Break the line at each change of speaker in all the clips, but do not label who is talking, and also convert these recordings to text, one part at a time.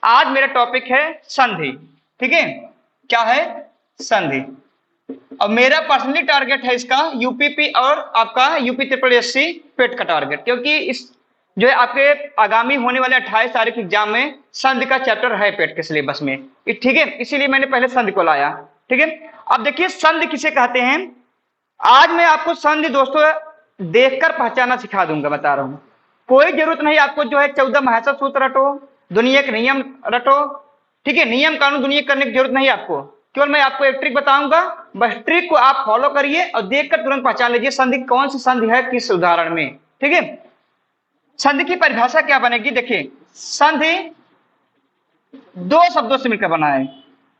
आज मेरा टॉपिक है संधि। ठीक है, क्या है? संधि। और मेरा पर्सनली टारगेट है इसका यूपीपी और आपका यूपी ट्रिपल एससी पेट का टारगेट, क्योंकि इस जो है आपके आगामी होने वाले 28 तारीख एग्जाम में संधि का चैप्टर है पेट के सिलेबस में। ठीक है, इसीलिए मैंने पहले संधि को लाया। ठीक है, अब देखिए संधि किसे कहते हैं। आज मैं आपको संधि दोस्तों देखकर पहचाना सिखा दूंगा, बता रहा हूं। कोई जरूरत नहीं आपको जो है 14 महर्षि सूत्र रटो, दुनिया के नियम रटो। ठीक है, नियम कानून दुनिया करने की जरूरत नहीं आपको, केवल मैं आपको एक ट्रिक बताऊंगा, बस ट्रिक को आप फॉलो करिए और देखकर तुरंत पहचान लीजिए संधि कौन सी संधि है किस उदाहरण में। ठीक है, संधि की परिभाषा क्या बनेगी? देखिए, संधि दो शब्दों से मिलकर बना है।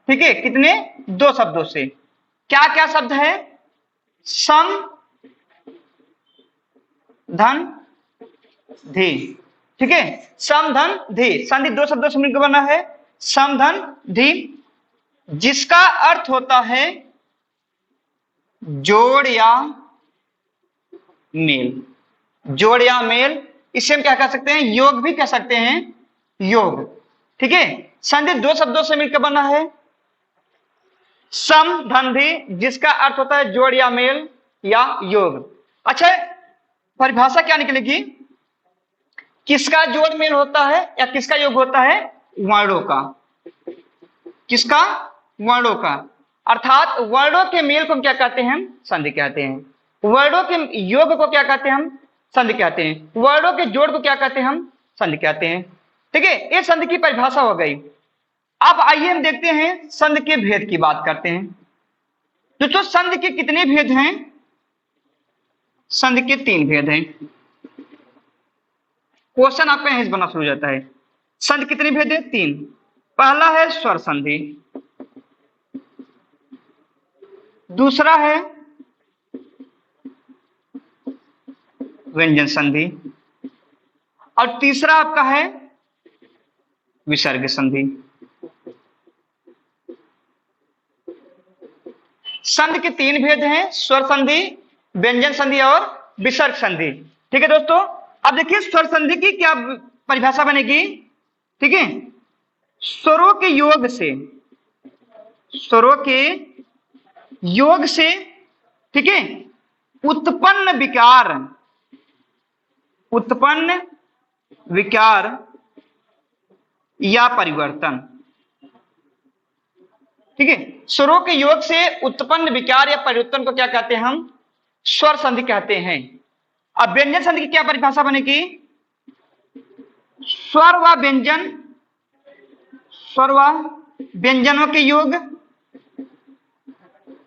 ठीक है, कितने? दो शब्दों से। क्या क्या शब्द है? सम धन धी। ठीक है, सम धन धी, संधि दो शब्दों से मिलकर बना है, सम धन धी, जिसका अर्थ होता है जोड़ या मेल। जोड़ या मेल, इसे हम क्या कह सकते हैं? योग भी कह सकते हैं, योग। ठीक है, संधि दो शब्दों से मिलकर बना है, सम धन धी, जिसका अर्थ होता है जोड़ या मेल या योग। अच्छा, परिभाषा क्या निकलेगी? किसका जोड़ मेल होता है या किसका योग होता है? वर्णों का। किसका? वर्णों का। अर्थात वर्णों के मेल को क्या कहते हैं? संधि कहते हैं। वर्णों के योग को क्या कहते हैं? हम संधि कहते हैं। वर्णों के जोड़ को क्या कहते हैं? हम संधि कहते हैं। ठीक है, ये संधि की परिभाषा हो गई। अब आइए हम देखते हैं संधि के भेद की बात करते हैं। दोस्तों संधि के कितने भेद हैं? संधि के 3 भेद हैं। क्वेश्चन आपका यहीं से बनना शुरू हो जाता है। संधि कितने भेद है? 3। पहला है स्वर संधि, दूसरा है व्यंजन संधि और तीसरा आपका है विसर्ग संधि। संधि के 3 भेद हैं, स्वर संधि, व्यंजन संधि और विसर्ग संधि। ठीक है दोस्तों, अब देखिए स्वर संधि की क्या परिभाषा बनेगी। ठीक है, स्वरों के योग से, स्वरों के योग से, ठीक है, उत्पन्न विकार, उत्पन्न विकार या परिवर्तन। ठीक है, स्वरों के योग से उत्पन्न विकार या परिवर्तन को क्या कहते हैं? हम स्वर संधि कहते हैं। अब व्यंजन संधि की क्या परिभाषा बनेगी? स्वर व व्यंजन, स्वर व व्यंजनों के योग,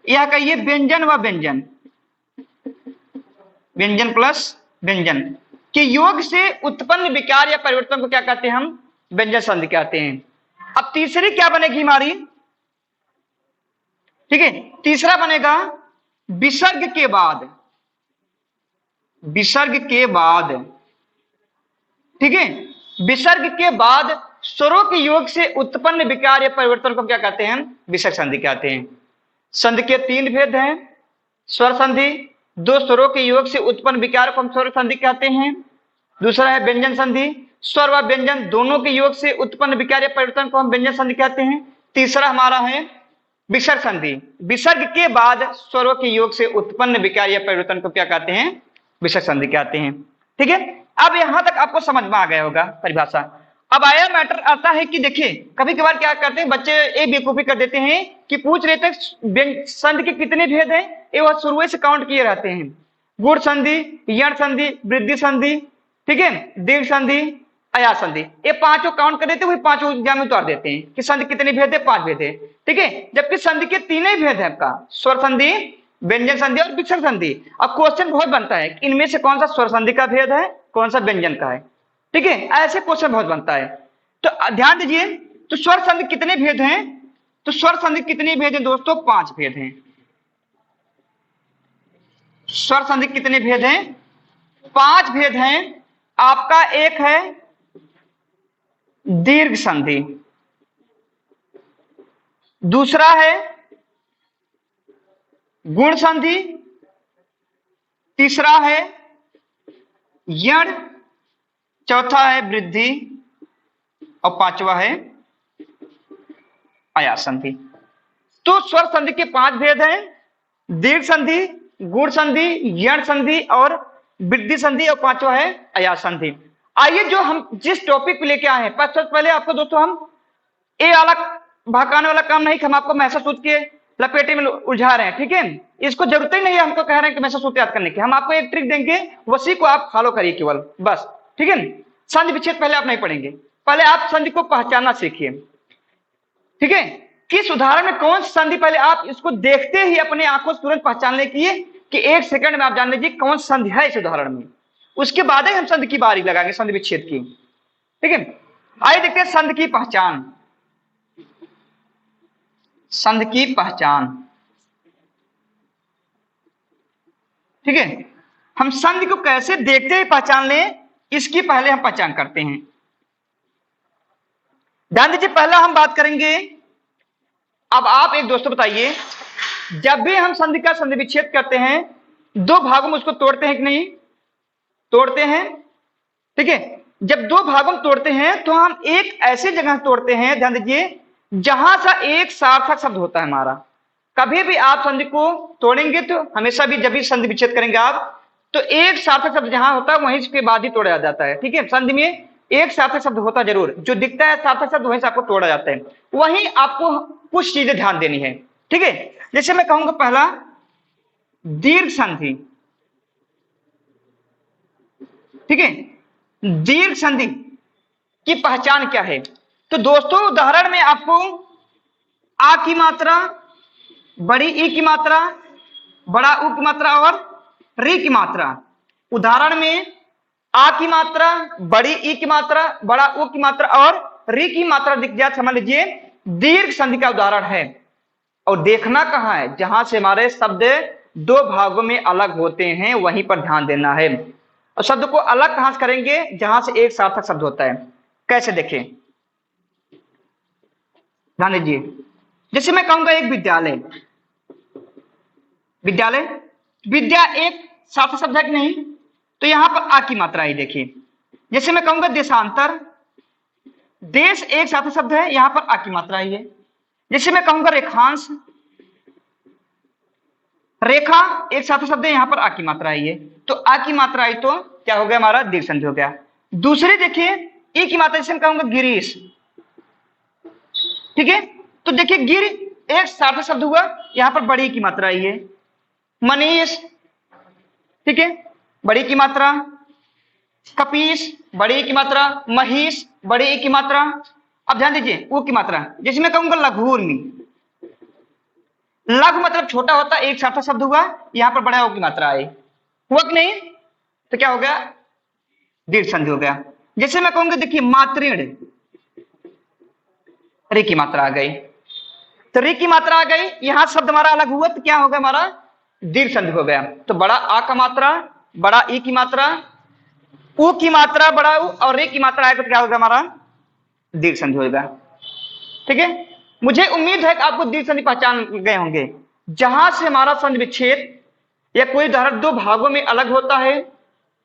या कहिए व्यंजन व व्यंजन, व्यंजन प्लस व्यंजन के योग से उत्पन्न विकार या परिवर्तन को क्या कहते हैं? हम व्यंजन संधि कहते हैं। अब तीसरी क्या बनेगी हमारी? ठीक है, तीसरा बनेगा विसर्ग के बाद, विसर्ग के बाद। ठीक है, विसर्ग के बाद स्वरों के योग से उत्पन्न विकार या परिवर्तन को क्या कहते हैं? विसर्ग संधि कहते हैं। संधि के 3 भेद हैं, स्वर संधि, 2 स्वरों के योग से उत्पन्न विकार को हम स्वर संधि कहते हैं। दूसरा है व्यंजन संधि, स्वर व व्यंजन दोनों के योग से उत्पन्न विकार या परिवर्तन को हम व्यंजन संधि कहते हैं। तीसरा हमारा है विसर्ग संधि, विसर्ग के बाद स्वरों के योग से उत्पन्न विकार या परिवर्तन को क्या कहते हैं? विसर्ग संधि कहते हैं। ठीक है, अब यहां तक आपको समझ में आ गया होगा परिभाषा। अब आया मैटर आता है कि देखिए कभी कभार क्या करते हैं बच्चे, एक बेवकूफी कर देते हैं कि पूछ रहे थे संधि के कितने भेद हैं, ये वह शुरू से काउंट किए रहते हैं। गुण संधि, यण संधि, वृद्धि संधि, ठीक है, दीर्घ संधि, अया संधि, ये 5 काउंट कर देते, वही 5 एग्जाम में उतार देते हैं कि संधि कितने भेद है? 5 भेद है। ठीक है, जबकि संधि के 3 ही भेद है आपका, स्वर संधि, व्यंजन संधि और विसर्ग संधि। अब क्वेश्चन बहुत बनता है कि इनमें से कौन सा स्वर संधि का भेद है, कौन सा व्यंजन का है। ठीक है, ऐसे क्वेश्चन बहुत बनता है, तो ध्यान दीजिए। तो स्वर संधि कितने भेद हैं? तो स्वर संधि कितने भेद हैं दोस्तों? 5 भेद हैं। स्वर संधि कितने भेद हैं? 5 भेद हैं। आपका एक है दीर्घ संधि, दूसरा है गुण संधि, तीसरा है यण, चौथा है वृद्धि और 5वां है आयास संधि। तो स्वर संधि के 5 भेद हैं, दीर्घ संधि, गुण संधि, यण संधि और वृद्धि संधि, और 5वां है आयास संधि। आइए जो हम जिस टॉपिक पे लेके आए हैं, पहले आपको दोस्तों हम ए वाला भड़काने वाला काम नहीं, हम आपको महसूस सूत्र के लपेटे में उलझा रहे हैं, ठीक है। इसको जरूरत ही नहीं है हमको कह रहे हैं कि महसूस सूत्र याद करने की, हम आपको एक ट्रिक देंगे, उसी को आप फॉलो करिए केवल, बस, ठीक है। संधि विच्छेद पहले आप नहीं पढ़ेंगे, पहले आप संधि को पहचानना सीखिए, ठीक है। किस उदाहरण में कौन सी संधि, पहले आप इसको देखते ही अपने आंखों से तुरंत पहचान ले कि 1 सेकंड में आप जान लीजिए कौन सी संधि है इस उदाहरण में, उसके बाद ही हम संधि की बारी लगाएंगे, संधि विच्छेद की, ठीक है। आइए देखते हैं संधि की पहचान। संधि की पहचान, ठीक है। हम संधि को कैसे देखते ही पहचान लें, इसकी पहले हम पहचान करते हैं। ध्यान दीजिए, पहला हम बात करेंगे, अब आप एक दोस्तों बताइए, जब भी हम संधि का संधि विच्छेद करते हैं 2 भागों में उसको तोड़ते हैं कि नहीं, तोड़ते हैं, ठीक है। जब 2 भागों में तोड़ते हैं तो हम एक ऐसी जगह तोड़ते हैं, ध्यान दीजिए, जहां सा एक सार्थक शब्द होता है हमारा। कभी भी आप संधि को तोड़ेंगे तो हमेशा भी जब भी संधि विच्छेद करेंगे आप, तो एक सार्थक शब्द जहां होता है वहीं के बाद ही तोड़ा जाता है, ठीक है। संधि में एक सार्थक शब्द होता जरूर, जो दिखता है सार्थक शब्द वहीं से आपको तोड़ा जाता है। वहीं आपको कुछ चीजें ध्यान देनी है, ठीक है। जैसे मैं कहूंगा पहला दीर्घ संधि, ठीक है। दीर्घ संधि की पहचान क्या है, तो दोस्तों उदाहरण में आपको आ की मात्रा, बड़ी ई की मात्रा, बड़ा उ की मात्रा और री की मात्रा, उदाहरण में आ की मात्रा, बड़ी ई की मात्रा, बड़ा उ की मात्रा और री की मात्रा दिख जाए, समझ लीजिए दीर्घ संधि का उदाहरण है। और देखना कहां है, जहां से हमारे शब्द 2 भागों में अलग होते हैं वहीं पर ध्यान देना है। और शब्द को अलग कहां से करेंगे, जहां से एक सार्थक शब्द होता है। कैसे देखें, ध्यान दीजिए, जैसे मैं कहूंगा एक विद्यालय, विद्यालय, विद्या एक सार्थक शब्द है कि नहीं, तो यहां पर आ की मात्रा आई, देखिए। जैसे मैं कहूंगा देशांतर, देश एक सार्थक शब्द है, यहां पर आ की मात्रा आई है। जैसे मैं कहूंगा रेखांश, रेखा एक सार्थक शब्द है, यहां पर आ की मात्रा आई है, तो आ की मात्रा आई तो क्या हो गया हमारा, दीर्घ संधि हो गया। दूसरी देखिए ई की मात्रा, जैसे मैं कहूंगा गिरीश, ठीक है, तो देखिए गिर एक सार्थक शब्द हुआ, यहां पर बड़ी की मात्रा आई है। मनीष, ठीक है, बड़ी की मात्रा। कपीस, बड़ी की मात्रा। महिष, बड़ी की मात्रा। अब ध्यान दीजिए ऊ की मात्रा, जैसे मैं कहूंगा लघुर्मी, लघु मतलब छोटा होता, एक सार्थक शब्द हुआ, यहां पर बड़ा ऊ की मात्रा आई, हुआ कि नहीं, तो क्या हो गया, दीर्घ संधि हो गया। जैसे मैं कहूंगा देखिए मातृण, री की मात्रा आ गई, तो री की मात्रा आ गई, यहां शब्द हमारा अलग हुआ, तो क्या हो गया हमारा, दीर्घ संधि हो गया। तो बड़ा आ का मात्रा, बड़ा ई की मात्रा, ऊ की मात्रा, बड़ा ऊ और रे की मात्रा आएगा तो क्या होगा हमारा, दीर्घ संधि होगा, ठीक है। मुझे उम्मीद है कि आपको दीर्घ संधि पहचान गए होंगे। जहां से हमारा संधि विच्छेद या कोई उदाहरण 2 भागों में अलग होता है,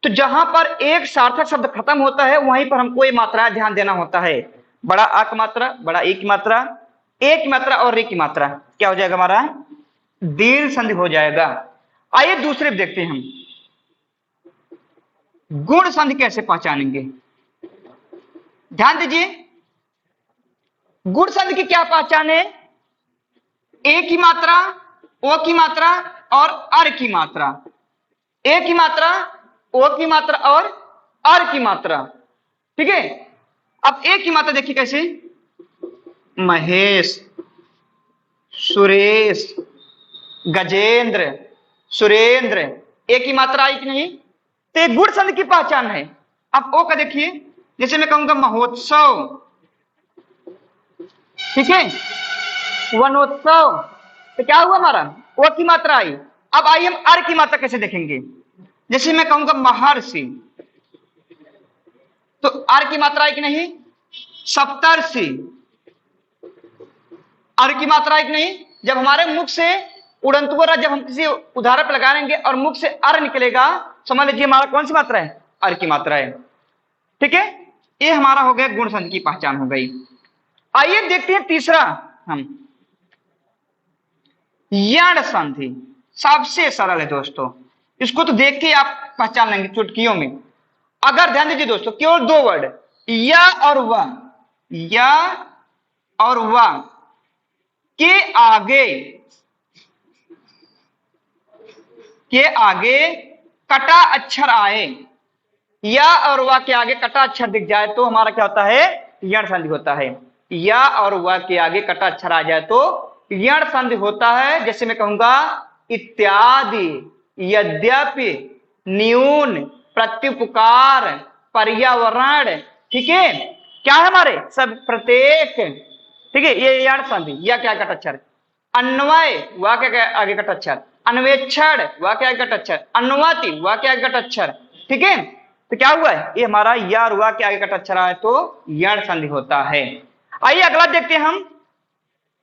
तो जहां पर एक सार्थक शब्द खत्म होता है वहीं पर हमको ये मात्रा ध्यान देना होता है। बड़ा आ की मात्रा, बड़ा ई की मात्रा, ए की मात्रा और रे की मात्रा, क्या हो जाएगा हमारा, दीर्घ संधि हो जाएगा। आइए दूसरे देखते हैं हम गुण संधि कैसे पहचानेंगे। ध्यान दीजिए, गुण संधि की क्या पहचान है, ए की मात्रा, ओ की मात्रा और अर की मात्रा, ए की मात्रा, ओ की मात्रा और अर की मात्रा, ठीक है। अब ए की मात्रा देखिए कैसे, महेश, सुरेश, गजेंद्र, सुरेंद्र, ए की मात्रा आई कि नहीं, तो एक गुण संधि की पहचान है। अब ओ का देखिए, जैसे मैं कहूंगा महोत्सव, ठीक है, वनोत्सव, तो क्या हुआ हमारा, ओ की मात्रा आई। अब आइए हम अर की मात्रा कैसे देखेंगे, जैसे मैं कहूंगा महर्षि, तो अर की मात्रा आई कि नहीं, सप्तर्षि, अर की मात्रा आई कि नहीं। जब हमारे मुख से उड़ंतुवरा, जब हम किसी उदाहरण पर लगाएंगे और मुख से अर निकलेगा, समझ लीजिए हमारा कौन सी मात्रा है, अर की मात्रा है, ठीक है। ये हमारा हो गया गुण संधि की पहचान हो गई। आइए देखते हैं तीसरा हम यण संधि सबसे सरल है दोस्तों, इसको तो देख के आप पहचान लेंगे चुटकियों में। अगर ध्यान दीजिए दोस्तों, केवल दो वर्ड या और वह, या और वह के आगे कटा अक्षर आए, या और वह के आगे कटा अक्षर दिख जाए तो हमारा क्या होता है, यण संधि होता है। या और वह के आगे कटा अक्षर आ जाए तो यण संधि होता है। जैसे मैं कहूंगा इत्यादि, यद्यपि, न्यून, प्रत्युपकार, पर्यावरण, ठीक है, क्या है हमारे सब, प्रत्येक, ठीक है, ये यण संधि, या क्या कट अक्षर, अन्वय, वा के आगे कट अक्षर, अन्वेक्षण, वा के आगे कट अक्षर, अनुमति, वा के आगे कट अक्षर, ठीक है। तो क्या हुआ है, ये हमारा या और वा के आगे कट अक्षर आए तो यण संधि होता है। आइए अगला देखते हैं हम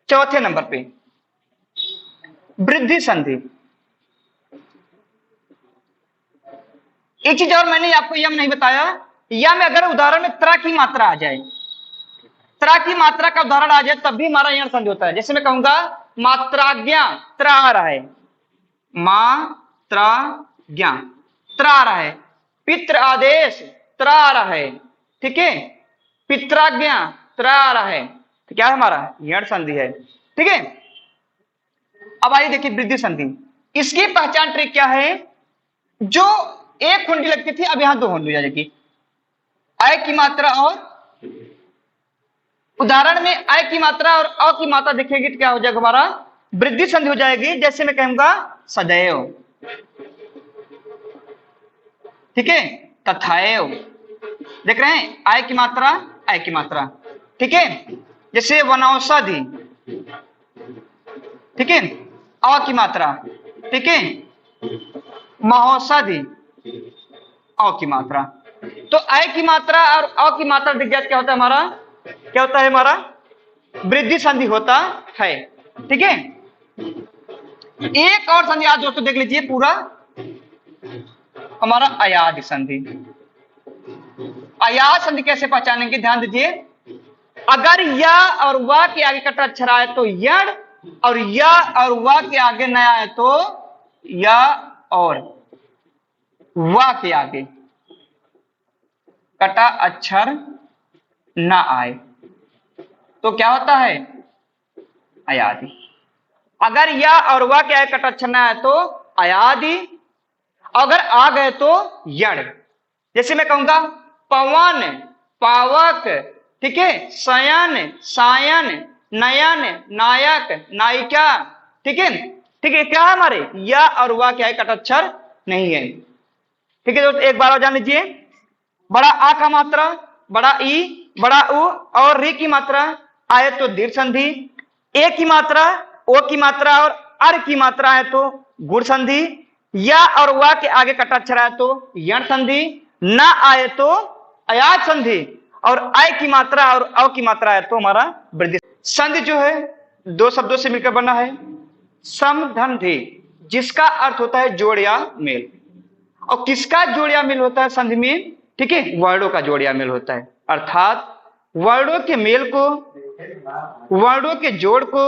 चौथे नंबर पे, वृद्धि संधि। एक चीज और मैंने आपको यह नहीं बताया, या में अगर उदाहरण में त्रा की मात्रा आ जाए, त्रा की मात्रा का उदाहरण आ जाए तब भी हमारा यण संधि होता है। जैसे मैं कहूंगा मात्राज्ञा, त्रा आ रहा है, मात्राज्ञा, त्रा आ रहा है, पितृ आदेश, त्रा आ रहा है, ठीक है, पित्राज्ञा, त्रा आ रहा है, तो क्या है हमारा यण संधि है, ठीक है। अब आइए देखिए वृद्धि संधि, इसकी पहचान ट्रिक क्या है, जो एक कुंडी लगती थी अब यहां दो कुंडी हो जाएगी, अय की मात्रा और, उदाहरण में अय की मात्रा और अ की मात्रा दिखेगी तो क्या हो जाएगा हमारा, वृद्धि संधि हो जाएगी। जैसे मैं कहूंगा सदैव, ठीक है, तथैव, देख रहे हैं, अय की मात्रा, अय की मात्रा, ठीक है। जैसे वनौषधि, ठीक है, अ की मात्रा, ठीक है, महौषधि, अ की मात्रा। तो अय की मात्रा और अ की मात्रा दिख जाए क्या होता है हमारा, क्या होता है हमारा, वृद्धि संधि होता है, ठीक है। एक और संधि आज दोस्तों देख लीजिए पूरा, हमारा अयादि संधि। अयाद संधि कैसे पहचानेंगे, ध्यान दीजिए, अगर या और वा के आगे कटा अक्षर आए तो यण, और या और वा के आगे न आए तो या, और वा के आगे कटा अक्षर न आए तो क्या होता है, अयादि। अगर या और वा के आगे कटा अक्षर न आए तो अयादि, अगर आ गए तो यण। जैसे मैं कहूंगा पवन, पावक, ठीक है, शयन, सायन, नयन, नायक, नायिका, ठीक है, ठीक है, क्या है हमारे या और वा के आगे कट अक्षर नहीं है, ठीक है दोस्तों। एक बार और जान लीजिए, बड़ा आ का मात्रा, बड़ा ई, बड़ा उ और री की मात्रा आए तो दीर्घ संधि, ए की मात्रा, ओ की मात्रा और अर की मात्रा है तो गुण संधि, या और वा के आगे कटा अक्षर आए तो यण संधि, न आए तो अयाद संधि, और आय की मात्रा और अ की मात्रा है तो हमारा वृद्धि संधि। जो है दो शब्दों से मिलकर बना है, समधि, जिसका अर्थ होता है जोड़ या मेल, और किसका जोड़ या मेल होता है संधि में, ठीक है, वर्णों का जोड़ या मेल होता है, अर्थात वर्णों के मेल को, वर्णों के जोड़ को,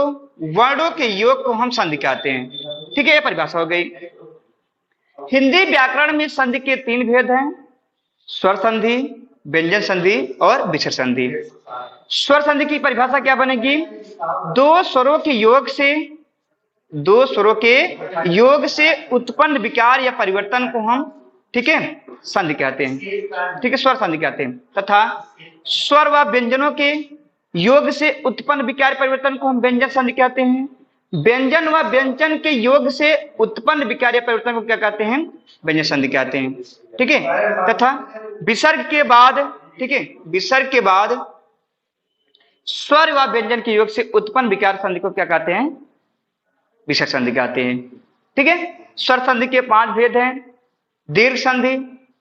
वर्णों के योग को हम संधि कहते हैं, ठीक है, यह परिभाषा हो गई। हिंदी व्याकरण में संधि के तीन भेद हैं, स्वर संधि, व्यंजन संधि और विसर्ग संधि। स्वर संधि की परिभाषा क्या बनेगी, दो स्वरों के योग से, दो स्वरों के योग से उत्पन्न विकार या परिवर्तन को हम, ठीक है, संधि कहते हैं, ठीक है, स्वर संधि कहते हैं। तथा स्वर व व्यंजनों के योग से उत्पन्न विकार परिवर्तन को हम व्यंजन संधि कहते हैं। व्यंजन व व्यंजन के योग से उत्पन्न विकार या परिवर्तन को क्या कहते हैं, व्यंजन संधि कहते हैं, ठीक है। तथा विसर्ग के बाद, ठीक है, विसर्ग के बाद स्वर व व्यंजन के योग से उत्पन्न विकार संधि को क्या कहते हैं, विसर्ग संधि कहते हैं, ठीक है। स्वर संधि के पांच भेद हैं, दीर्घ संधि,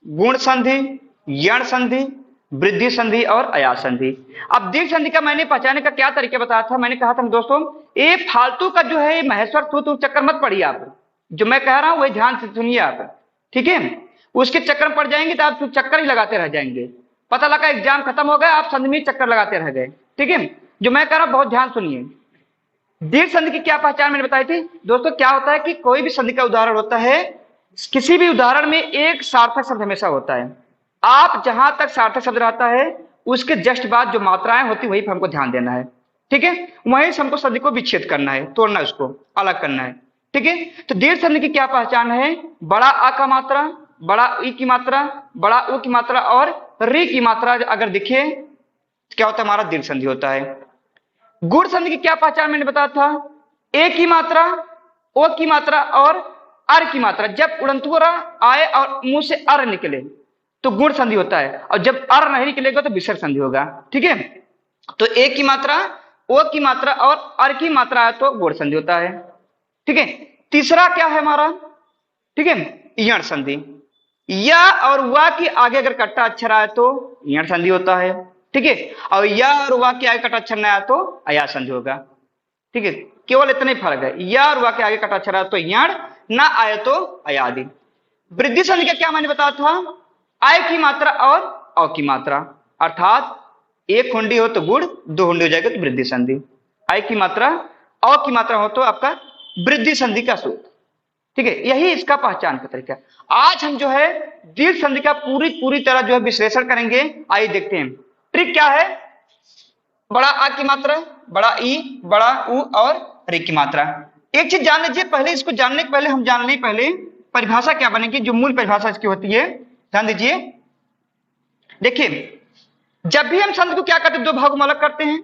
गुण संधि, यण संधि, वृद्धि संधि और अयाद संधि। अब दीर्घ संधि का मैंने पहचाने का क्या तरीका बताया था, मैंने कहा था दोस्तों, ये फालतू का जो है महेश्वर तू चक्कर मत पड़िए आप, जो मैं कह रहा हूं वही ध्यान से सुनिए आप, ठीक है। उसके चक्कर में पड़ जाएंगे तो आप चक्कर ही लगाते रह जाएंगे, पता लगा एग्जाम खत्म हो गया आप संधि में चक्कर लगाते रह गए, ठीक है। जो मैं कह रहा हूं बहुत ध्यान सुनिए, दीर्घ संधि की क्या पहचान मैंने बताई थी दोस्तों? क्या होता है कि कोई भी संधि का उदाहरण होता है, किसी भी उदाहरण में एक सार्थक शब्द हमेशा होता है। आप जहां तक सार्थक शब्द रहता है उसके जस्ट बाद जो मात्राएं होती वही पर हमको ध्यान देना है, ठीक है? वहीं से हमको संधि को विच्छेद करना है, तोड़ना है, उसको अलग करना है, ठीक है? तो दीर्घ संधि की क्या पहचान है? बड़ा आ का मात्रा, बड़ा ई की मात्रा, बड़ा उ की मात्रा और री की मात्रा अगर दिखे तो क्या होता है? हमारा दीर्घ संधि होता है। गुण संधि की क्या पहचान मैंने बताया था? ए की मात्रा, ओ की मात्रा और अर की मात्रा जब उड़ंतु आए और मुंह से अर निकले तो गुण संधि होता है, और जब अर नहीं निकलेगा तो विसर्ग संधि होगा, ठीक है? तो ए की मात्रा, ओ की मात्रा और अर की मात्रा है तो गुण संधि होता है, ठीक है? तीसरा क्या है हमारा? ठीक है, यण संधि। या और वा की आगे अगर कट्टा अक्षर आए तो यण संधि होता है, ठीक है? और या और वा के आगे कटा अक्षर न आया तो अया संधि होगा, ठीक है? केवल इतना ही फर्क है, या और वा के आगे कटा अक्षर आया तो यण, ना आए तो अयादि। वृद्धि संधि का क्या मैंने बताया था? आय की मात्रा और औ की मात्रा, अर्थात एक हुंडी हो तो गुण, दो हुंडी हो जाएगा तो वृद्धि संधि। आय की मात्रा, औ की मात्रा हो तो आपका वृद्धि संधि का सूत्र, ठीक है? यही इसका पहचान का तरीका। आज हम जो है दीर्घ संधि का पूरी तरह जो है विश्लेषण करेंगे। आइए देखते हैं ट्रिक क्या है। बड़ा आ की मात्रा, बड़ा ई, बड़ा उ और रे की मात्रा। एक चीज जान लीजिए, पहले इसको जानने के पहले हम जान लें पहले परिभाषा क्या बनेगी, जो मूल परिभाषा इसकी होती है, ध्यान दीजिए। देखिए, जब भी हम संधि को क्या करते हैं, दो भागों में अलग करते हैं,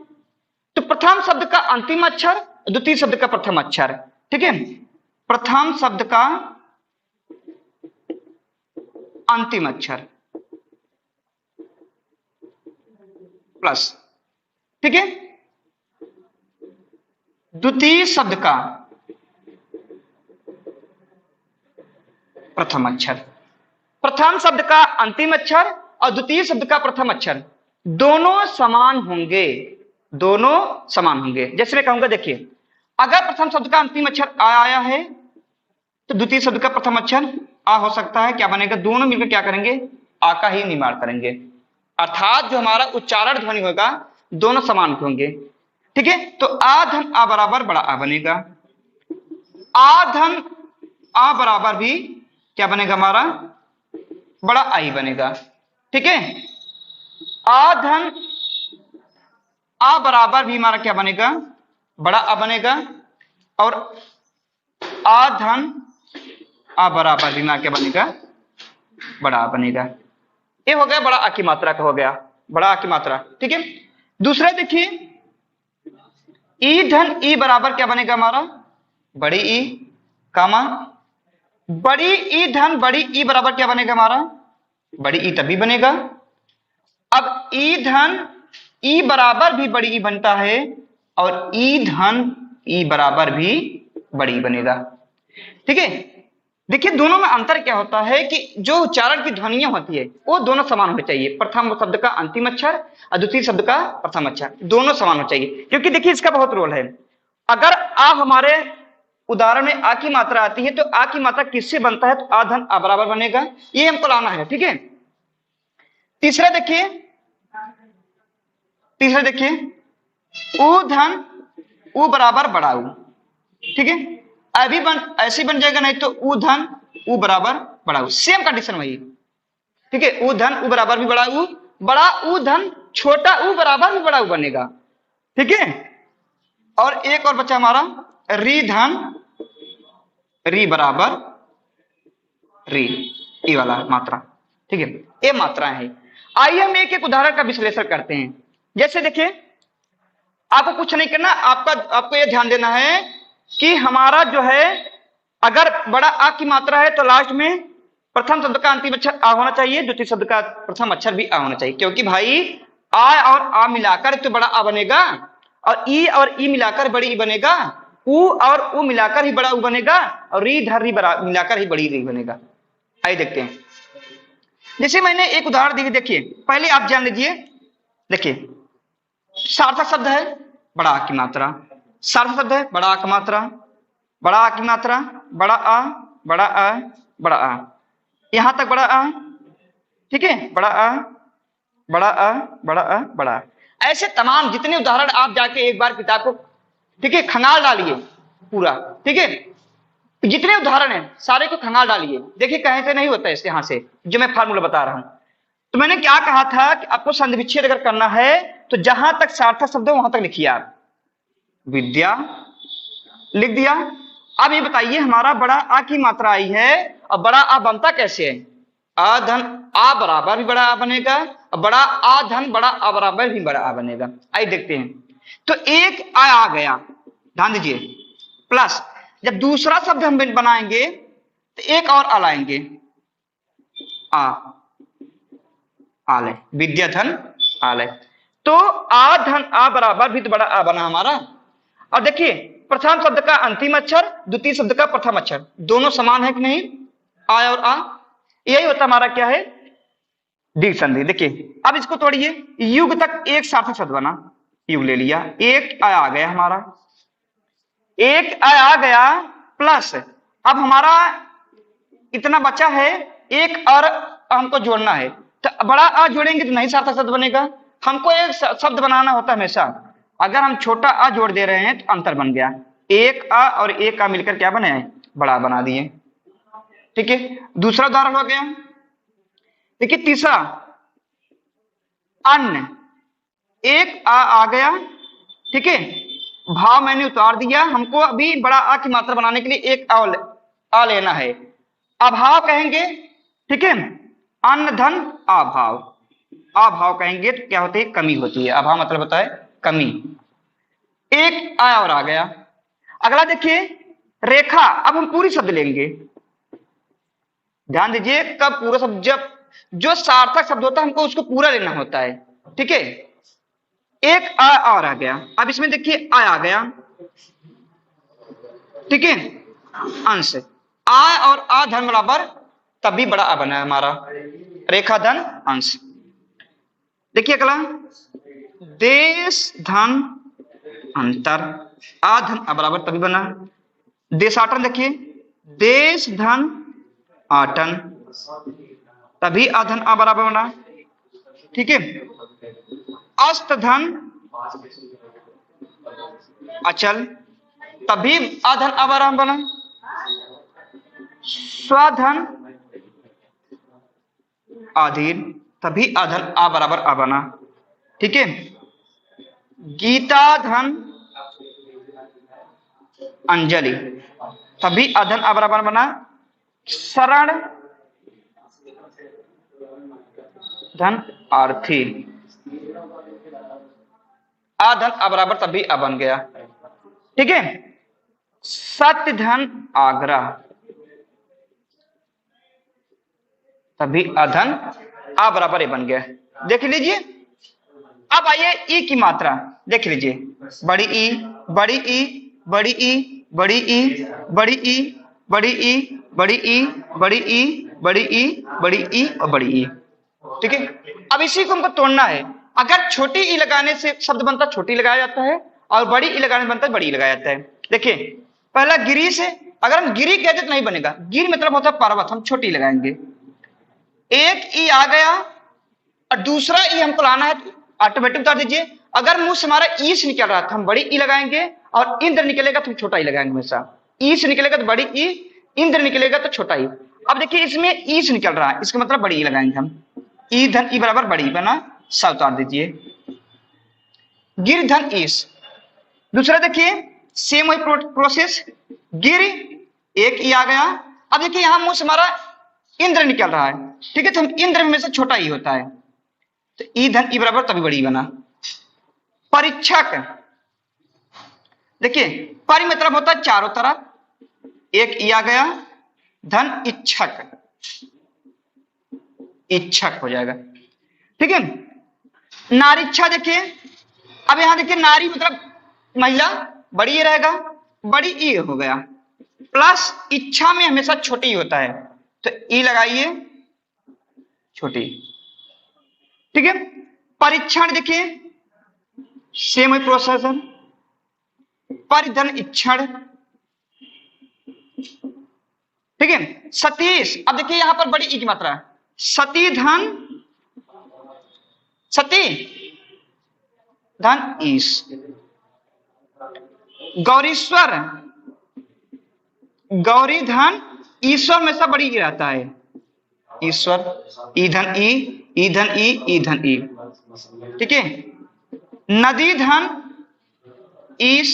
तो प्रथम शब्द का अंतिम अक्षर, द्वितीय शब्द का प्रथम अक्षर, ठीक है? प्रथम शब्द का अंतिम अक्षर प्लस, ठीक है? द्वितीय शब्द का प्रथम अक्षर। प्रथम शब्द का अंतिम अक्षर और द्वितीय शब्द का प्रथम अक्षर दोनों समान होंगे, दोनों समान होंगे। जैसे मैं कहूंगा, देखिए, अगर प्रथम शब्द का अंतिम अक्षर आ आया है तो द्वितीय शब्द का प्रथम अक्षर आ हो सकता है। क्या बनेगा? दोनों मिलकर क्या करेंगे? आ का ही निर्माण करेंगे, अर्थात जो हमारा उच्चारण ध्वनि होगा दोनों समान होंगे, ठीक है? तो आ धन आ बराबर बड़ा आ बनेगा। आ धन आ बराबर भी क्या बनेगा? हमारा बड़ा आ ही बनेगा, ठीक है? आ धन आ बराबर भी हमारा क्या बनेगा? बड़ा आ बनेगा। और आ धन आ बराबर भी हमारा क्या बनेगा? बड़ा आ बनेगा। ये हो गया बड़ा आ की मात्रा का, हो गया बड़ा आ की मात्रा, ठीक है? दूसरा देखिए, ई धन ई बराबर क्या बनेगा? हमारा बड़ी ई, कामा बड़ी ई धन बड़ी ई बराबर क्या बनेगा? हमारा बड़ी ई तभी बनेगा। अब ई धन ई बराबर भी बड़ी ई बनता है और ई धन ई बराबर भी बड़ी ई बनेगा, ठीक है? देखिए, दोनों में अंतर क्या होता है कि जो उच्चारण की ध्वनियां होती है वो दोनों समान होनी चाहिए। प्रथम शब्द का अंतिम अक्षर और द्वितीय शब्द का प्रथम अक्षर दोनों समान होना चाहिए, क्योंकि देखिए इसका बहुत रोल है। अगर आ हमारे उदाहरण में आ की मात्रा आती है तो आ की मात्रा किससे बनता है? तो आ धन आ बराबर बनेगा, ये हमको लाना है, ठीक है? तीसरा देखिए, उ धन उ बराबर बड़ा उ, ठीक है? अभी ऐसे बन जाएगा, नहीं तो उ धन उ बराबर बड़ा उ, सेम कंडीशन वही, ठीक है? उ धन उ बराबर भी बड़ा उ धन छोटा उ बराबर भी बड़ा उ बनेगा, ठीक है? और एक और बचा हमारा री धन री बराबर री, ये वाला मात्रा, ठीक है? ये मात्राएं है। आइए हम एक एक उदाहरण का विश्लेषण करते हैं। जैसे देखिए, आपको कुछ नहीं करना, आपको यह ध्यान देना है कि हमारा जो है अगर बड़ा आ की मात्रा है तो लास्ट में प्रथम शब्द का अंतिम अक्षर आ होना चाहिए, द्वितीय शब्द का प्रथम अक्षर भी आ होना चाहिए, क्योंकि भाई आ और आ मिलाकर तो बड़ा आ बनेगा और ई मिलाकर बड़ी ई बनेगा, उ और उ मिलाकर ही बड़ा उ बनेगा और री धर री मिलाकर ही बड़ी री बनेगा। आइए देखते हैं। जैसे मैंने एक उदाहरण दी, देखिए पहले आप जान लीजिए। देखिए, सार्थक शब्द है बड़ा आ की मात्रा, सार्थक शब्द है बड़ा आ की मात्रा, बड़ा आ की मात्रा, बड़ा आ बड़ा आ बड़ा आ, यहां तक बड़ा आ, ठीक है? बड़ा आ बड़ा आ बड़ा आ बड़ा आ। ऐसे तमाम जितने उदाहरण आप जाके एक बार किताब को ठीक है, खंगाल डालिए पूरा। ठीक है, जितने उदाहरण हैं सारे को खंगाल डालिए। देखिए कहीं से नहीं होता है, यहां से जो मैं फार्मूला बता रहा हूं। तो मैंने क्या कहा था कि आपको संधि विच्छेद अगर करना है तो जहां तक सार्थक शब्द है वहां तक लिखिए आप। विद्या लिख दिया। अब ये बताइए हमारा बड़ा आ की मात्रा आई है और बड़ा आ बनता कैसे है? आ धन आ बराबर भी बड़ा आ बनेगा और बड़ा आ धन बड़ा आ बराबर भी बड़ा आ बनेगा। आइए देखते हैं। तो एक आ गया, ध्यान दीजिए, प्लस जब दूसरा शब्द हम बनाएंगे तो एक और आ लाएंगे, आलय, विद्या धन आलय। तो आ धन आ बराबर भी तो बड़ा आ बना हमारा। और देखिए प्रथम शब्द का अंतिम अक्षर, द्वितीय शब्द का प्रथम अक्षर, दोनों समान है कि नहीं? आ और आ, यही होता हमारा क्या है? दीर्घ संधि। देखिए अब इसको तोड़िए, युग तक एक सार्थक शब्द बना, युग ले लिया, एक आ गया हमारा, एक आ गया प्लस अब हमारा इतना बचा है एक और हमको जोड़ना है। तो बड़ा आ जोड़ेंगे तो नहीं सार्थक शब्द बनेगा। हमको एक शब्द बनाना होता है हमेशा। अगर हम छोटा आ जोड़ दे रहे हैं तो अंतर बन गया, एक आ और एक आ मिलकर क्या बने? बड़ा बना दिए। ठीक है, दूसरा उदाहरण हो गया। देखिए तीसरा, अन्न, एक आ गया, ठीक है, भाव मैंने उतार दिया। हमको अभी बड़ा आ की मात्रा बनाने के लिए एक आ लेना है, अभाव कहेंगे। ठीक है, अन्न धन अभाव, अभाव कहेंगे तो क्या होती है? कमी होती है। अभाव मतलब होता है कमी। एक आ और आ गया। अगला देखिए रेखा। अब हम पूरी शब्द लेंगे, ध्यान दीजिए, कब पूरा शब्द? जब जो सार्थक शब्द होता है हमको उसको पूरा लेना होता है। ठीक है, एक आ और आ गया। अब इसमें देखिए आ गया, ठीक है, अंश, आ और आ धन बराबर तभी बड़ा आ बना है हमारा, रेखा धन अंश। देखिए अगला, देश धन अंतर, आ धन आ बराबर तभी बना। देशाटन, देखिए देश धन आटन तभी आ धन आ बराबर बना। ठीक है, अस्त धन अचल तभी आ धन आ बराबर बना। स्वधन अधीन तभी आ धन आ बराबर आ बना। ठीक है, गीता धन अंजलि तभी आ धन आ बराबर बना। शरण धन आर्थी, आ धन आ बराबर तभी आ बन गया। ठीक है, सत्य धन आग्रह तभी आ धन आ बराबर ए बन गया। देख लीजिए। अब आइए ई की मात्रा देख लीजिए, बड़ी ई, बड़ी ई, बड़ी ई, बड़ी ई, बड़ी ई, बड़ी ई, बड़ी ई, बड़ी ई, बड़ी ई, बड़ी ई और बड़ी ई। ठीक है, अब इसी को हमको तोड़ना है। अगर छोटी ई लगाने से शब्द बनता छोटी लगाया जाता है और बड़ी ई लगाने से बनता है बड़ी लगाया जाता है। देखिए पहला गिरी से, अगर हम गिरी कहते तो नहीं बनेगा, गिर मतलब होता है पर्वत, हम छोटी लगाएंगे। एक ई आ गया और दूसरा ई हमको लाना है तो ऑटोमेटिक उतार दीजिए। अगर मुंह से हमारा ई से निकल रहा था हम बड़ी ई लगाएंगे और इंद्र निकलेगा तो हम छोटा ई लगाएंगे। हमेशा ई से निकलेगा तो बड़ी ई, इंद्र निकलेगा तो छोटा ई। अब देखिए इसमें ई से निकल रहा है, इसका मतलब बड़ी ई लगाएंगे हम। ई धन ई बराबर बड़ी बना, सा उतार दीजिए। गिर धन ईस। दूसरा देखिए सेम वही प्रोसेस, गिर एक ई आ गया। अब देखिए यहां मुंह से हमारा इंद्र निकल रहा है, ठीक है, तो हम इंद्र में से छोटा ई होता है तो ई धन ई बराबर तभी बड़ी बना। परीक्षक, देखिए परि मतलब होता है चारों तरफ, एक ई आ गया, धन इच्छक, इच्छक हो जाएगा। ठीक है, नारीच्छा देखिए, अब यहां देखिए नारी मतलब महिला, बड़ी ई रहेगा, बड़ी ई हो गया, प्लस इच्छा में हमेशा छोटी होता है तो ई लगाइए छोटी। ठीक है, परीक्षण देखिए सेम ही प्रोसेस है, परिधन इक्षण। ठीक है, सतीश, अब देखिए यहां पर बड़ी ई की मात्रा है, सती धन, सती धन ईश। गौरीश्वर, गौरी धन ईश्वर में सब बड़ी रहता है, ईश्वर, ईधन ई, ईधन ई, ईधन ई, ठीक है। नदी धन ईश,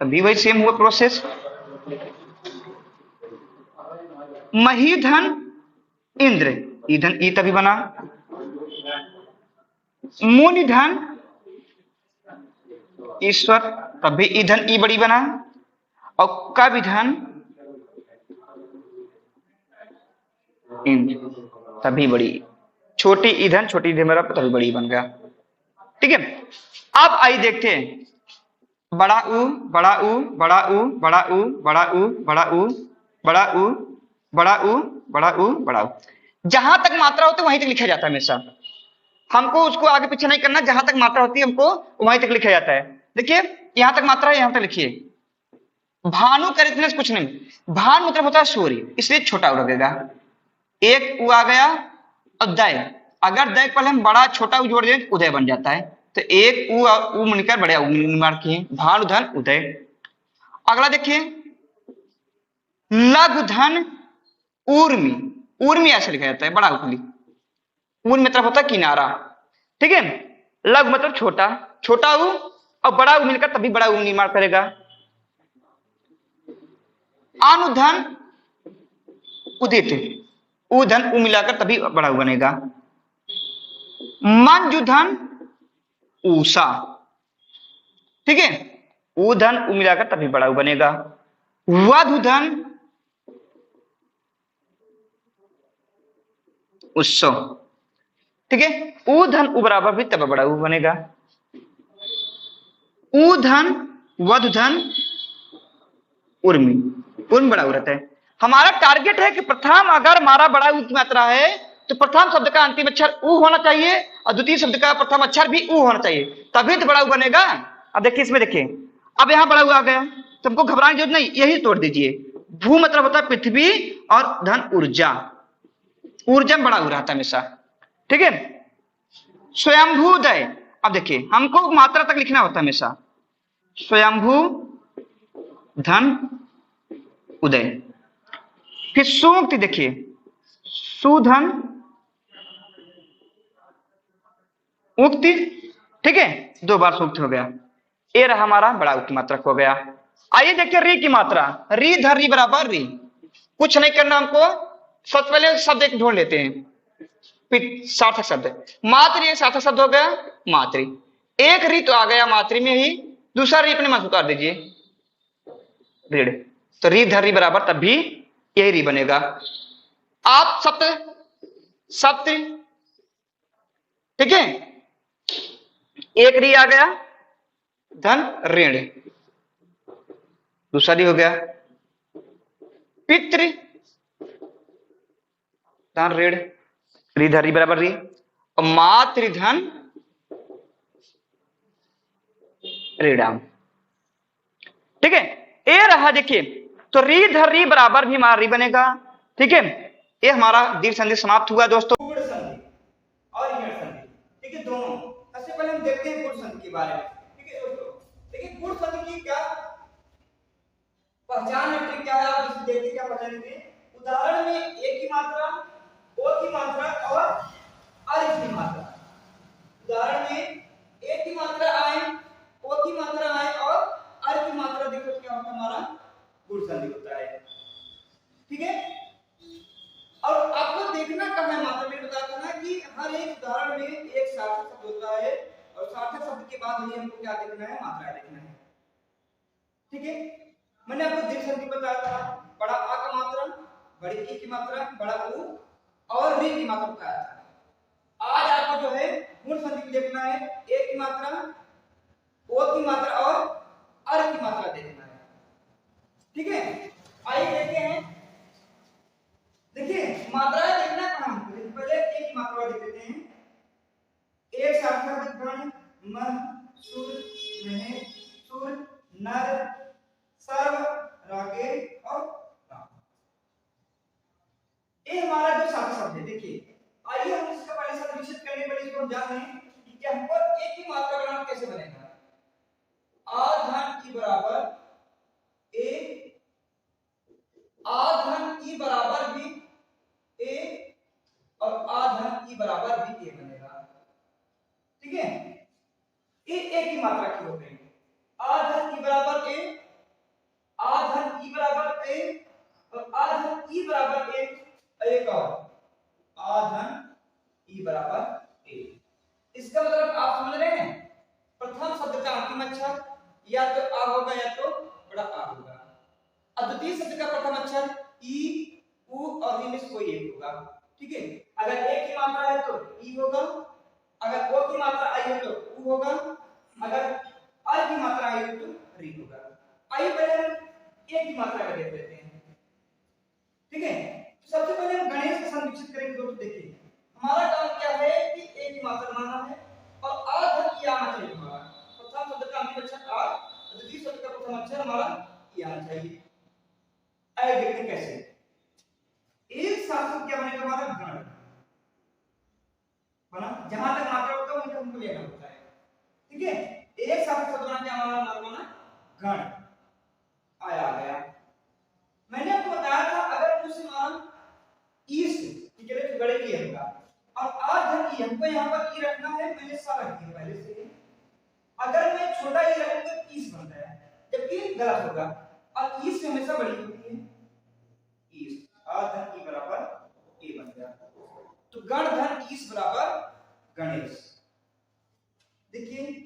अभी वही सेम हुआ प्रोसेस। महीधन इंद्र, ईधन ई तभी बना। मुनिधन ईश्वर, तब भी ईधन ई बड़ी बना। और कविधन इंद्र, तभी बड़ी, छोटी ईधन छोटी ईधन मेरा तभी बड़ी बन गया, ठीक है। अब आइए देखते हैं, बड़ा ऊ, बड़ा ऊ, बड़ा ऊ, बड़ा ऊ, बड़ा ऊ, बड़ा ऊ, बड़ा ऊ, बड़ा ऊ, बड़ा ऊ, बड़ा ऊ, जहां तक मात्रा होती है वहीं तक लिखा जाता है हमेशा, हमको उसको आगे पीछे नहीं करना, जहां तक मात्रा होती है हमको वहीं तक लिखा जाता है। देखिए यहां तक मात्रा है, यहां तक लिखिए। भानु कर इतने कुछ नहीं, भान मतलब होता है सूर्य, इसलिए छोटा ऊ लगेगा। एक ऊ आ गया, और दय, अगर दय पहले हम बड़ा छोटा ऊ जोड़ दें तो उदय बन जाता है, तो एक ऊ मिलकर बड़ा ऊ निर्माण किए, भानु धन उदय। अगला देखिए, लघु धन ऊर्मी, ऊर्मी ऐसे लिखा जाता है, बड़ा ऊ, ऊर्मी मतलब होता है किनारा, ठीक है। लघु मतलब छोटा, छोटा ऊ और बड़ा ऊ मिलकर तभी बड़ा ऊ निर्माण करेगा। अनुधन उदित, उधन ऊ मिलाकर तभी बड़ा ऊ बनेगा। मंजुधन ऊषा, ठीक है, उधन ऊ मिलाकर तभी बड़ा ऊ बनेगा। वधुधन उत्सव, ठीक है, उधन ऊ बराबर भी तब बड़ा ऊ बनेगा। उधन वधुधन उर्मी, उर्मी बड़ा ऊ रहता है। हमारा टारगेट है कि प्रथम अगर हमारा बड़ा ऊ की मात्रा है तो प्रथम शब्द का अंतिम अक्षर ऊ होना चाहिए और द्वितीय शब्द का प्रथम अक्षर भी ऊ होना चाहिए, तभी तो बड़ा ऊ बनेगा। अब देखिए इसमें, देखिए अब यहां बड़ा ऊ आ गया, तो हमको घबराने की जरूरत नहीं, यही तोड़ दीजिए। भू मतलब होता है पृथ्वी, और धन ऊर्जा, ऊर्जा में बड़ा ऊ रहता है हमेशा, ठीक है। स्वयंभूदय, अब देखिए हमको मात्रा तक लिखना होता है हमेशा, स्वयंभू धन उदय। फिर सूक्ति देखिए, सुधन उक्ति, ठीक है, दो बार सूक्त हो गया। ये रहा हमारा बड़ा उक्त मात्रक हो गया। आइए देखिए री की मात्रा, री धर री बराबर री, कुछ नहीं करना हमको, सबसे पहले शब्द एक ढूंढ लेते हैं, सार्थक शब्द। मातृ एक सार्थक शब्द हो गया, मातृ, एक री तो आ गया मातृ में ही, दूसरा री अपने मात्र उतार दीजिए, रीढ़, तो री धर री बराबर तब भी यही री बनेगा। आप सप्त, सप्त, ठीक है, एक री आ गया, धन ऋण, दूसरा री हो गया, पितृ धन ऋण, री धर री बराबर री, और मातृधन ऋणाम, ठीक है। ये रहा देखिए, तो री धर री बराबर भी हमारा री बनेगा, ठीक है। ये हमारा दीर्घ संधि समाप्त हुआ दोस्तों। गुण संधि और ऋण संधि, ठीक है, दोनों। सबसे पहले हम देखते हैं गुण संधि के बारे में, ठीक है दोस्तों। देखिए गुण संधि की क्या पहचान है, क्या है, आप इसे देखिए क्या पहचानेंगे। उदाहरण में एक की मात्रा, ओ की मात्रा और अर्घ की मात्रा, उदाहरण में एक की मात्रा आए, ओ की मात्रा आए और अर्घ की मात्रा देखो तो क्या होता है, हमारा गुण संधि होता है, ठीक है। और आपको देखना कब है, मात्रा में बताया था ना कि हर एक उदाहरण में एक सार्थक शब्द होता है, और सार्थक शब्द के बाद ही हमको क्या देखना है, मात्रा देखना है, ठीक है। मैंने आपको दीर्घ संधि बताया था, बड़ा आ का मात्रा, बड़ी ई की मात्रा, बड़ा ऊ और री की मात्रा बताया था। आज आपको जो है गुण संधि देखना है, एक की मात्रा, ओ की मात्रा और अर्घ की मात्रा देखना है, ठीक है। आइए देखते हैं, देखिए मात्राएं देखना कहां है, पहले एक की मात्रा देख लेते हैं। एक सार्थक गण, मह, सुर, महे, सुर, नर, सर्व, रागे और राम, ये हमारा जो सार्थक शब्द है। देखिए आइए हम इसका पहले शब्द विकसित करने के लिए इसको हम जान लें कि क्या हमको एक की मात्रा बनाना कैसे बनेगा। आ धन की बराबर के होते हैं। आ धन ई बराबर ए, आ धन ई बराबर ए, और आ धन ई बराबर ए, एक और आ धन ई बराबर ए। इसका मतलब आप समझ रहे हैं, प्रथम शब्द का अंतिम अक्षर या तो आ होगा या तो बड़ा आ होगा, और द्वितीय शब्द का प्रथम अक्षर ई, उ और ई में से कोई एक होगा। ठीक है, अगर ए की मात्रा है तो ई होगा, अगर ओ की मात्रा आई है तो उ होगा, अगर आई की मात्रा आई है तो री होगा। आइए पहले हम ए की मात्रा का देख लेते हैं। ठीक है, तो सबसे पहले हम गणेश का संरक्षित करेंगे। दोस्तों देखिए, हमारा काम क्या है कि ए की मात्रा मानना है और आ धन ई आना चाहिए हमारा। प्रथम शब्द का अंतिम अक्षर आ, द्वितीय शब्द का प्रथम अक्षर हमारा ई आना चाहिए। आइए देखते हैं कैसे। एक साथ क्या बनेगा हमारा गण बना, जहां तक मात्रा होता है वहीं तक हमको लेना होता है। ठीक है, एक साथ शब्द बना के हमारा नाम बना गण आया आ गया। मैंने आपको बताया था अगर मुझसे मान ईस ठीक है बड़े की होगा और आ धन ई हमको यहां पर ई रखना है, मैंने सा रख दिया पहले से। अगर मैं छोटा ई रखूंगा तो ईस बनता है, जबकि गलत होगा और ईस हमेशा बड़ी होती है। ईस आ धन ई बराबर ए बन गया, तो गण धन ईस बराबर गणेश। देखिए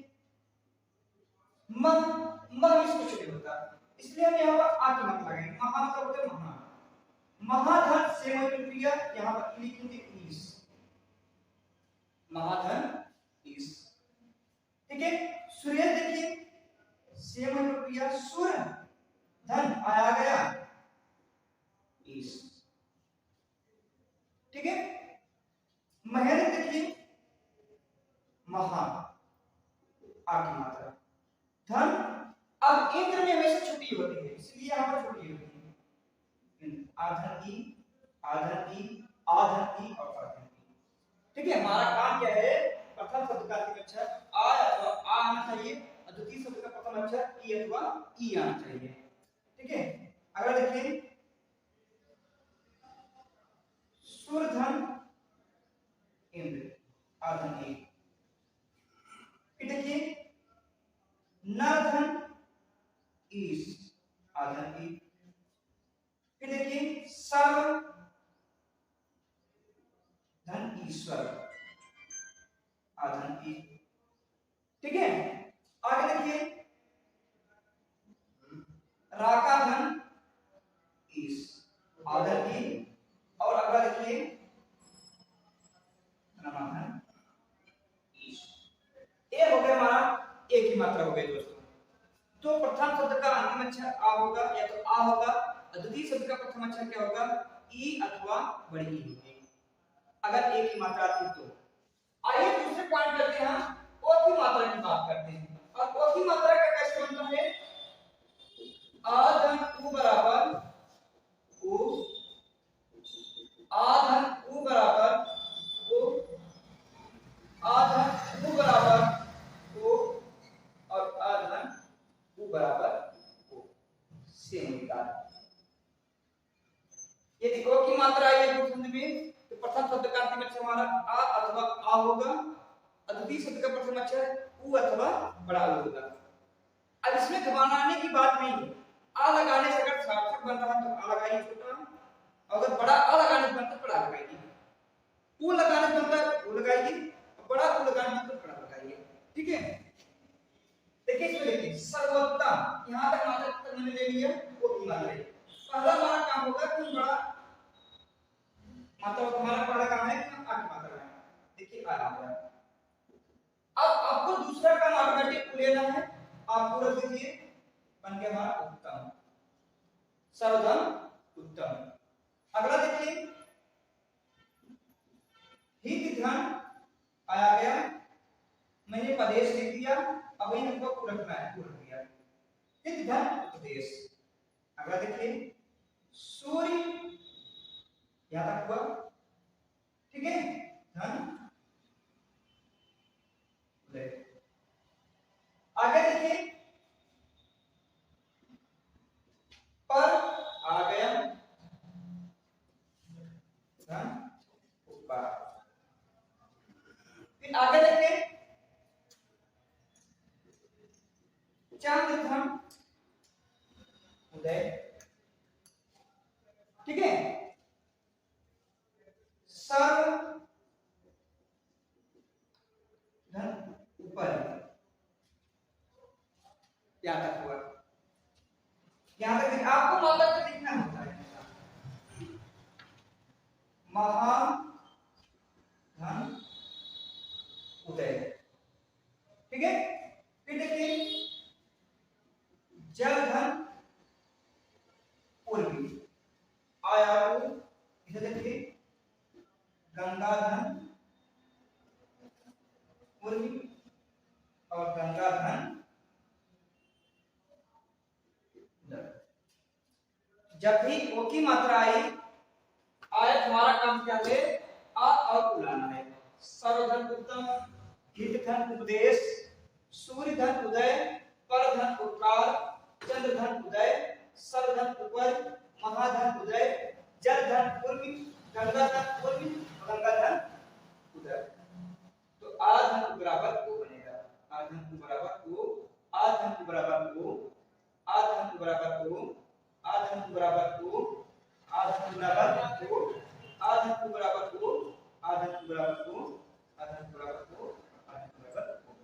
म इस कुछ नहीं होता, इसलिए हम यहाँ पर आ की मात्रा लगाएंगे। महा मतलब होता है महा, महाधन से रुपया यहाँ पर लिखेंगे ईस, महाधन ईस। ठीक है, सूर्य देखिए से रुपया सूर्य धन आया गया ईस। ठीक है, महेंद्र देखिए महा आ की मात्रा, धन अब इंद्र में हमेशा छोटी होती है इसलिए यहां पर छोटी होती है, आधन ई आधन ई आधन ई और आधन ई। ठीक है, हमारा काम क्या है, प्रथम शब्द का अंतिम अक्षर आ अथवा आ आना चाहिए और द्वितीय शब्द का प्रथम अक्षर ई अथवा ई आना चाहिए। ठीक है, अगर देखिए सूर्यधन इंद्र आधन ई, फिर देखिए नरधन ईश आधन ई, फिर देखिए सर्व धन ईश्वर आधन ई। ठीक है, आगे देखिए राका धन ईश आधन ई, और अगला देखिए नमधन ईश। ए हो गया हमारा एक ही मात्रा हो गई दोस्तों। तो प्रथम शब्द का अंतिम अक्षर आ होगा या तो आ होगा, द्वितीय शब्द का प्रथम अक्षर क्या होगा ई अथवा बड़ी ई होगी अगर एक ही मात्रा आती तो। आइए दूसरे पॉइंट करते हैं, ओ की मात्रा की बात करते हैं। और ओ की मात्रा का कैसे बनता है, आ धन उ बराबर उ, आ धन उ बराबर उ, आ धन उ बराबर उ और आ धन उ बराबर उ, सेम निकाल। यदि ओ की मात्रा आई है शब्द में तो प्रथम शब्द का अंतिम अक्षर हमारा आ अथवा आ होगा और द्वितीय शब्द का प्रथम अक्षर उ अथवा बड़ा उ होगा। अब इसमें घबराने की बात नहीं है, आ लगाने से अगर सार्थक बन रहा है तो आ लगाइए छोटा, अगर बड़ा आ लगाने से बनता है बड़ा लगाइए, उ लगाने से बनता है उ लगाइए, बड़ा उ लगाने से बड़ा लगाइए। ठीक है, देखिए इसमें देखिए सर्वोत्तम यहां तक मात्रा तक मैंने ले लिया, वो की मात्रा है। पहला हमारा काम होगा कि बड़ा मात्रा हमारा पहला काम है कि हम आ की मात्रा लें। देखिए आ गया। अब आपको दूसरा काम ऑटोमेटिक लेना है, आप पूरा दीजिए बन गया हमारा उत्तम, सर्वधन उत्तम। अगला देखिए हित धन आया गया, मैंने प्रदेश लिख दिया, अब इन हमको रखना है, पूरा दिया हित धन उपदेश। अगला देखिए सूर्य यहां तक हुआ। ठीक है, धन ले। आगे देखिए पर आ गया धन ऊपर, फिर आगे देखिए चंद्र धन उदय, ठीक है, सर्व धन ऊपर, यहां तक हुआ। यहां तक आपको मात्रा को लिखना होता है, महाधन उदय, ठीक है। फिर देखिए जल धन पूर्वी, आया को इधर देखिए गंगा धन पूर्वी और गंगा धन जब भी ओ की मात्रा आई, आयत हमारा काम क्या है, आ और उलाना है। सर्वधन उत्तम, हित धन उपदेश, सूर्य धन उदय, पर धन उपकार, चंद्र धन उदय, सर्व धन ऊपर, महाधन उदय, जल धन पूर्वी, गंगा धन पूर्वी, गंगा धन उदय। तो आ धन बराबर ओ बनेगा, आ धन बराबर ओ, आ धन बराबर ओ, आ धन बराबर ओ, आ धन बराबर ओ, आ धन बराबर ओ, आ धन बराबर ओ, आ धन बराबर ओ, आ धन बराबर ओ, आ धन बराबर ओ।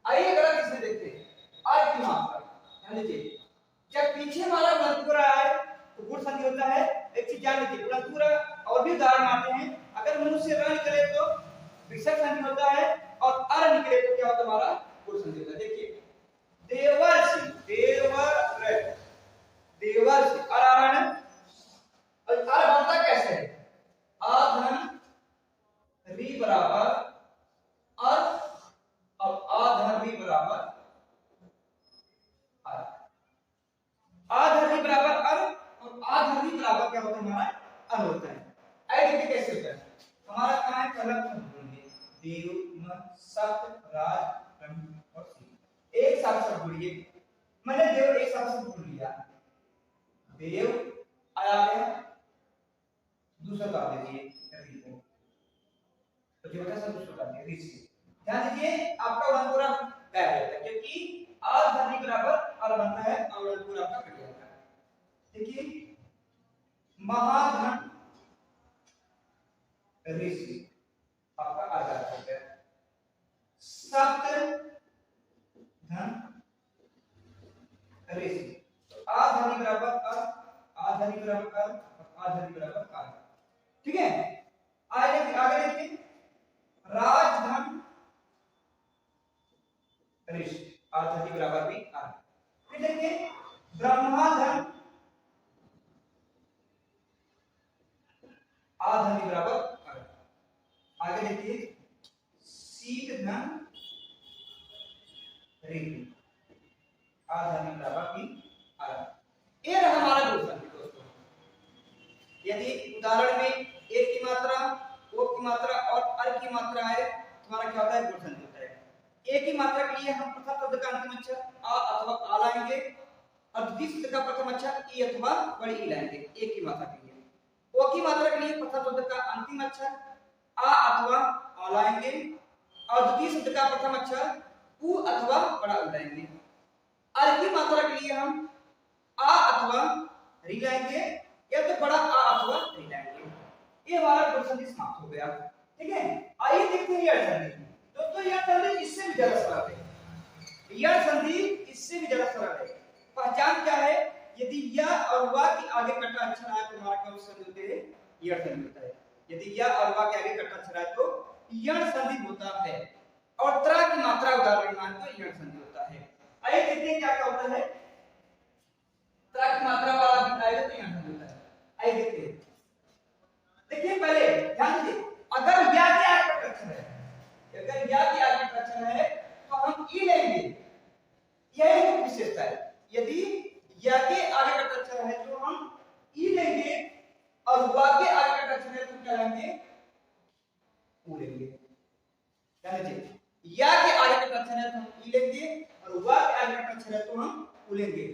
आइए अगर इसमें देखते हैं आ की मात्रा, ध्यान दीजिए जब पीछे हमारा गुणनखंड आए तो गुण संधि होता है। एक चीज जान लीजिए, गुणनखंड और भी उदाहरण आते हैं, अगर मुंह से र निकले तो विसर्ग संधि होता है और अर निकले तो क्या होता है, हमारा गुण संधि होता है। देखिए देवर्षि, देवर देवर्षि, अरारण और अर बनता कैसे है, आ धन री बराबर अर, अब आ धन री बराबर अर, आ धन री बराबर अर और आ धन री बराबर क्या होता है, हमारा अर होता है। ऐ देखिए कैसे होता है, हमारा कहां है, कलम में बोलेंगे देव म सप्त राज रंग और सी, एक साथ सब बोलिए। मैंने देव एक साथ सब बोल लिया, देव आया गया, दूसरा डाल दीजिए री को, तो जो होता है सब दूसरा डाल दीजिए री से। ध्यान दीजिए आपका वन पूरा तय हो जाता है, क्योंकि आ धन बराबर अर बनता है और वन पूरा आपका कट जाता है। देखिए महाधन ऋषि आपका आधार हो गया, सप्त धन ऋषि, आ धन बराबर अर, आ धन बराबर अर, आ धन बराबर आर, ठीक है। आगे देखिए राजधन ऋषि, आ धन बराबर भी आर। फिर देखिए ब्रह्माधन, आ धन बराबर अर। आगे देखिए शीत धन ऋषि, आ धन बराबर भी आर। ये रहा हमारा गुण संधि दोस्तों। यदि उदाहरण में एक की मात्रा, ओ की मात्रा और अर की मात्रा है तो हमारा क्या होता है, गुण संधि होता है। एक की मात्रा के लिए हम प्रथम शब्द का अंतिम अक्षर आ अथवा आ लाएंगे और द्वितीय शब्द का प्रथम अक्षर ई अथवा बड़ी ई लाएंगे, एक की मात्रा के लिए। ओ की मात्रा के लिए प्रथम शब्द का अंतिम अक्षर आ अथवा आ लाएंगे और द्वितीय शब्द का प्रथम अक्षर उ अथवा बड़ा उ लाएंगे। अर की मात्रा के लिए हम आ अथवा री लाएंगे या तो बड़ा आ अथवा री लाएंगे। ये हमारा गुण संधि समाप्त हो गया, ठीक है। आइए देखते हैं यह संधि। दोस्तों यह संधि इससे भी ज्यादा सरल है, यह संधि इससे भी ज्यादा सरल है। पहचान क्या है, यदि या और वा के आगे कटा अक्षर आए तो हमारा क्या संधि होती है, यह संधि होता है। यदि या और वा के आगे कटा अक्षर आए तो यह संधि होता है और त्रा की मात्रा उदाहरण मान तो यह संधि होता है। आइए देखते हैं क्या क्या होता है, त्रा की मात्रा वाला दिखाएगा तो यह संधि होता है। आइए देखते हैं। देखिए पहले ध्यान दीजिए, अगर या के आगे कटा अक्षर है, अगर या के आगे कटा अक्षर है तो हम ई लेंगे, यह एक विशेषता है। यदि या के आगे कटा अक्षर है तो हम ई लेंगे और वा के आगे कटा अक्षर है तो क्या लेंगे, उ लेंगे। ध्यान दीजिए, या के आगे कटा अक्षर है तो हम ई लेंगे और वा के आगे कटा अक्षर है तो हम उ लेंगे।